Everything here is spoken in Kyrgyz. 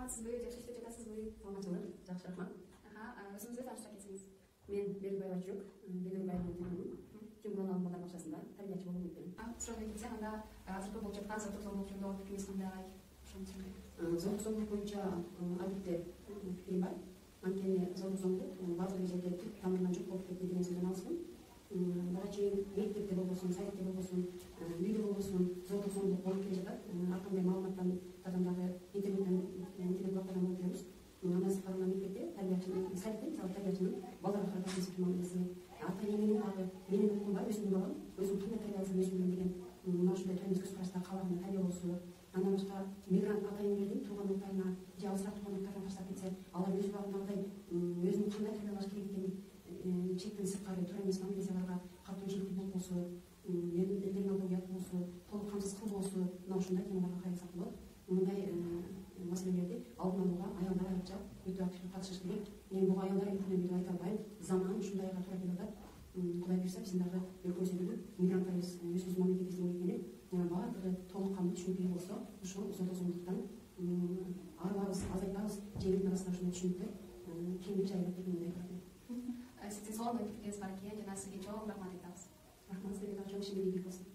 саламатсызбы, жакшы иштеп жатасызбы? Саламатчылык, жакшы рахмат. Өзүңүздү тааныштырып кетсеңиз. Мен Бердибаева Ачук, Бедербай айылынын Темурлан балдар бакчасында тарбиячы болуп өттүм. Суроо келсем, анда азыркы болуп жаткан зордук зомбулук жөнүндө пикириңиз кандай? Зордук зомбулук боюнча албетте пикирим бар. Анткени зордук зомбулук баардык жерде түп тамырынан жок болуп кетти деген сөздөн алыспын. Бара чейин мектепте болбосун, садикте болбосун, үйдө болбосун зордук зомбулук болуп келе жатат. Ар кандай маалыматтардан дагы интернет бактардан болуп келебиз. Ана сыпарына мектепте тарбиячынын сайтта мисалы тарбиячынын балдарга карата кесиптүү мамилеси, ата эненин дагы менин укугум бар, өзүмдүн балам, өзүм кандай тарбия алсам өзүм билем деген мына ушундай төмөн көз карашта каалаганда тарбия болуусу, андан башка мигрант ата энелердин тууган уктарына же алысыраак тууган уктарына таштап кетсе, алар өз убагындагыдай өзүн кандай тарбиялаш керек экенин чектен сырткары туура эмес мамилеси аларга каттуучулук болбосу, элдердин алдында уят болуусу, толук камсыз кылбоосу, мына ушундай темаларга кайрылсак болот. Мындай маселелерди алдын алууга аялдар айрыкча өтө активдүү катышыш керек. Мен буга аялдар үчүн деп айта албайм. Заман ушундайга туура келип атат. Кудай буйрса биздин дагы өлкөбүз секилүү мигранттарыбыз өзүбүздүн мамлекетибиздин экени баардыгы толук кандуу түшүнүктүү болсо, ушул зордук зомбулуктан арылабыз, азайтабыз. Же элдин арасында ушундай түшүнүктүү кеңдик жайылат деп мен айта алам. Сиздин сонун пикириңиз бар экен, жана сизге чоң рахмат айтабыз. Рахмат, сизге дагы чоң ишениңиз болсун.